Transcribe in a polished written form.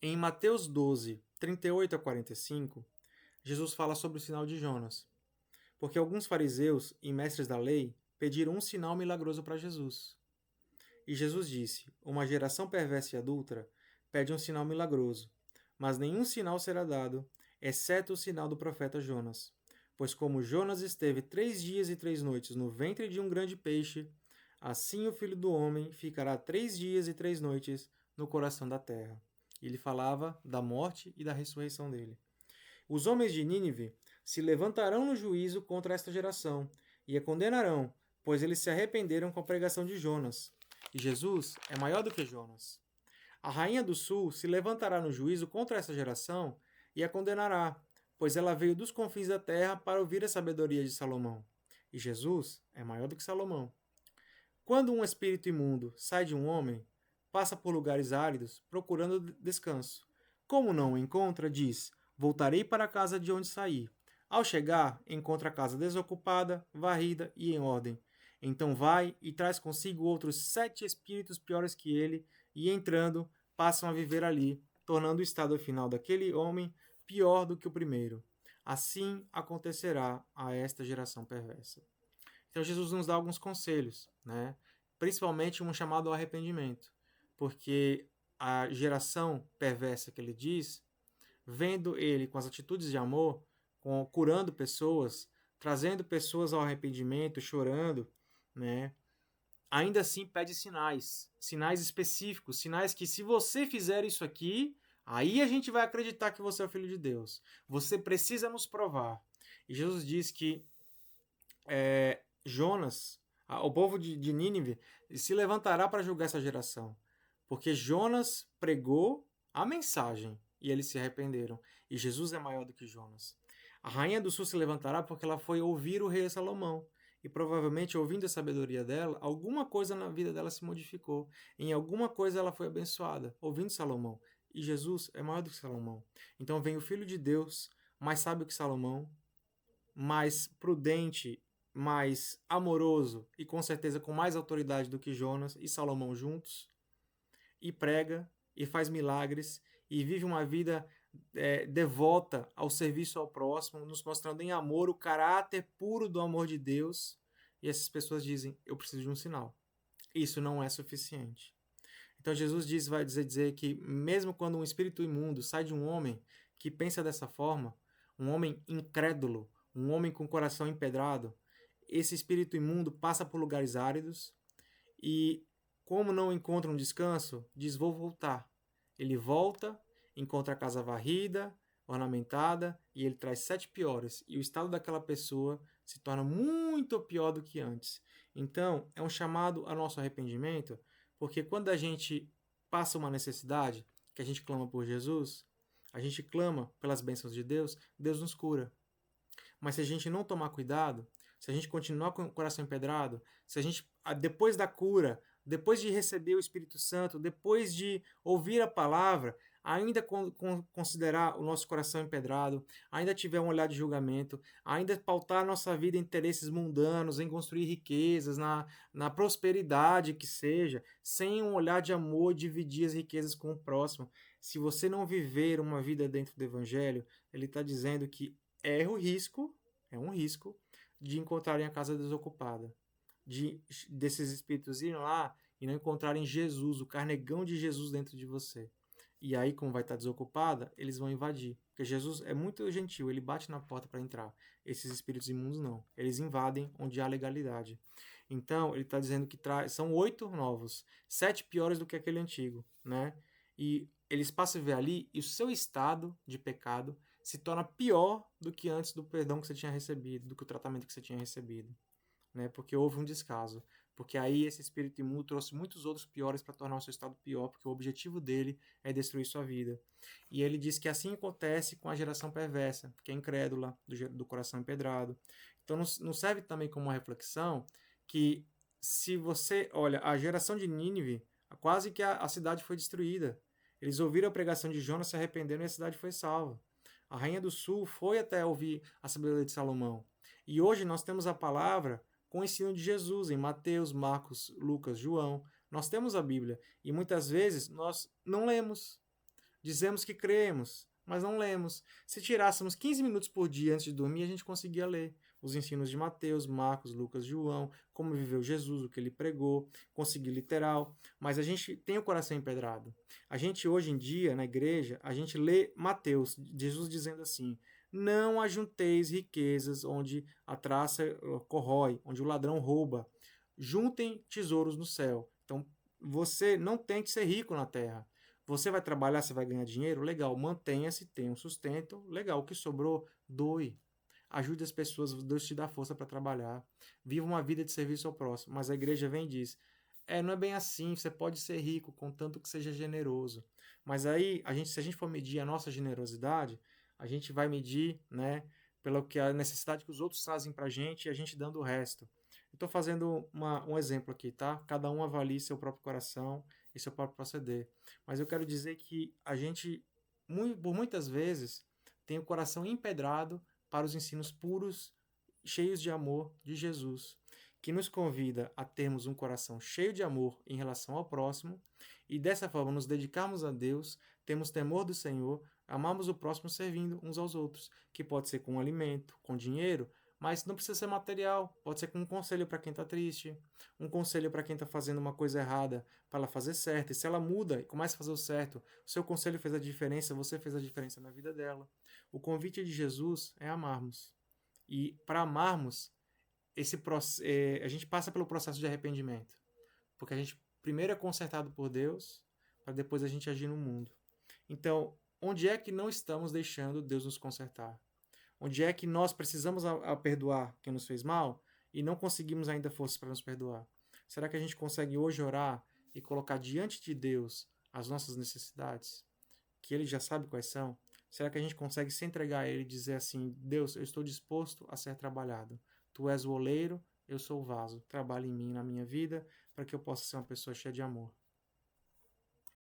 Em Mateus 12, 38 a 45, Jesus fala sobre o sinal de Jonas, porque alguns fariseus e mestres da lei pediram um sinal milagroso para Jesus. E Jesus disse: Uma geração perversa e adúltera pede um sinal milagroso, mas nenhum sinal será dado, exceto o sinal do profeta Jonas. Pois como Jonas esteve 3 dias e 3 noites no ventre de um grande peixe, assim o Filho do Homem ficará 3 dias e 3 noites no coração da terra. Ele falava da morte e da ressurreição dele. Os homens de Nínive se levantarão no juízo contra esta geração e a condenarão, pois eles se arrependeram com a pregação de Jonas. E Jesus é maior do que Jonas. A rainha do sul se levantará no juízo contra essa geração e a condenará, pois ela veio dos confins da terra para ouvir a sabedoria de Salomão. E Jesus é maior do que Salomão. Quando um espírito imundo sai de um homem, passa por lugares áridos procurando descanso. Como não o encontra, diz: Voltarei para a casa de onde saí. Ao chegar, encontra a casa desocupada, varrida e em ordem. Então vai e traz consigo outros 7 espíritos piores que ele, e entrando, passam a viver ali, tornando o estado final daquele homem pior do que o primeiro. Assim acontecerá a esta geração perversa. Então Jesus nos dá alguns conselhos, né? Principalmente um chamado ao arrependimento, porque a geração perversa que ele diz, vendo ele com as atitudes de amor, curando pessoas, trazendo pessoas ao arrependimento, chorando, né? Ainda assim pede sinais, sinais específicos, sinais que se você fizer isso aqui, aí a gente vai acreditar que você é o filho de Deus. Você precisa nos provar. E Jesus diz que Jonas, o povo de Nínive, se levantará para julgar essa geração. Porque Jonas pregou a mensagem e eles se arrependeram. E Jesus é maior do que Jonas. A rainha do sul se levantará porque ela foi ouvir o rei Salomão. E provavelmente, ouvindo a sabedoria dela, alguma coisa na vida dela se modificou. Em alguma coisa ela foi abençoada, ouvindo Salomão. E Jesus é maior do que Salomão. Então vem o Filho de Deus, mais sábio que Salomão, mais prudente, mais amoroso e com certeza com mais autoridade do que Jonas e Salomão juntos, e prega e faz milagres e vive uma vida devota ao serviço ao próximo, nos mostrando em amor o caráter puro do amor de Deus. E essas pessoas dizem: Eu preciso de um sinal. Isso não é suficiente. Então Jesus vai dizer que mesmo quando um espírito imundo sai de um homem que pensa dessa forma, um homem incrédulo, um homem com o coração empedrado, esse espírito imundo passa por lugares áridos e, como não encontra um descanso, diz: Vou voltar. Ele volta, encontra a casa varrida, ornamentada, e ele traz 7 piores. E o estado daquela pessoa se torna muito pior do que antes. Então, é um chamado ao nosso arrependimento, porque quando a gente passa uma necessidade, que a gente clama por Jesus, a gente clama pelas bênçãos de Deus, Deus nos cura. Mas se a gente não tomar cuidado, se a gente continuar com o coração empedrado, se a gente, depois da cura, depois de receber o Espírito Santo, depois de ouvir a palavra, ainda considerar o nosso coração empedrado, ainda tiver um olhar de julgamento, ainda pautar a nossa vida em interesses mundanos, em construir riquezas, na prosperidade que seja, sem um olhar de amor, dividir as riquezas com o próximo. Se você não viver uma vida dentro do Evangelho, ele está dizendo que é um risco de encontrarem a casa desocupada, desses espíritos irem lá e não encontrarem Jesus, o carnegão de Jesus dentro de você. E aí, como vai estar desocupada, eles vão invadir. Porque Jesus é muito gentil, ele bate na porta para entrar. Esses espíritos imundos não. Eles invadem onde há legalidade. Então, ele está dizendo que são 8 novos, 7 piores do que aquele antigo, né? E eles passam a ver ali e o seu estado de pecado se torna pior do que antes do perdão que você tinha recebido, do que o tratamento que você tinha recebido, né? Porque houve um descaso. Porque aí esse espírito imundo trouxe muitos outros piores para tornar o seu estado pior, porque o objetivo dele é destruir sua vida. E ele diz que assim acontece com a geração perversa, que é incrédula, do coração empedrado. Então não serve também como uma reflexão que se você olha, a geração de Nínive, quase que a cidade foi destruída. Eles ouviram a pregação de Jonas, se arrependeram e a cidade foi salva. A rainha do sul foi até ouvir a sabedoria de Salomão. E hoje nós temos a palavra com o ensino de Jesus em Mateus, Marcos, Lucas, João. Nós temos a Bíblia e muitas vezes nós não lemos. Dizemos que cremos, mas não lemos. Se tirássemos 15 minutos por dia antes de dormir, a gente conseguia ler os ensinos de Mateus, Marcos, Lucas, João, como viveu Jesus, o que ele pregou, conseguir literal, mas a gente tem o coração empedrado. A gente hoje em dia, na igreja, a gente lê Mateus, Jesus dizendo assim: não ajunteis riquezas onde a traça corrói, onde o ladrão rouba. Juntem tesouros no céu. Então, você não tem que ser rico na terra. Você vai trabalhar, você vai ganhar dinheiro? Legal, mantenha-se, tenha um sustento. Legal, o que sobrou, doe. Ajude as pessoas, Deus te dá força para trabalhar. Viva uma vida de serviço ao próximo. Mas a igreja vem e diz: não é bem assim, você pode ser rico, contanto que seja generoso. Mas aí, se a gente for medir a nossa generosidade, a gente vai medir, né, pela que a necessidade que os outros trazem para a gente e a gente dando o resto. Estou fazendo um exemplo aqui, tá? Cada um avalie seu próprio coração e seu próprio proceder. Mas eu quero dizer que a gente, por muitas vezes, tem o coração empedrado para os ensinos puros, cheios de amor de Jesus, que nos convida a termos um coração cheio de amor em relação ao próximo e dessa forma nos dedicarmos a Deus, temos temor do Senhor, amamos o próximo servindo uns aos outros, que pode ser com alimento, com dinheiro, mas não precisa ser material, pode ser com um conselho para quem está triste, um conselho para quem está fazendo uma coisa errada, para ela fazer certo. E se ela muda e começa a fazer o certo, o seu conselho fez a diferença, você fez a diferença na vida dela. O convite de Jesus é amarmos. E para amarmos, a gente passa pelo processo de arrependimento. Porque a gente primeiro é consertado por Deus, para depois a gente agir no mundo. Então, onde é que não estamos deixando Deus nos consertar? Onde é que nós precisamos a perdoar quem nos fez mal e não conseguimos ainda forças para nos perdoar? Será que a gente consegue hoje orar e colocar diante de Deus as nossas necessidades? Que Ele já sabe quais são? Será que a gente consegue se entregar a Ele e dizer assim: Deus, eu estou disposto a ser trabalhado. Tu és o oleiro, eu sou o vaso. Trabalhe em mim, na minha vida, para que eu possa ser uma pessoa cheia de amor.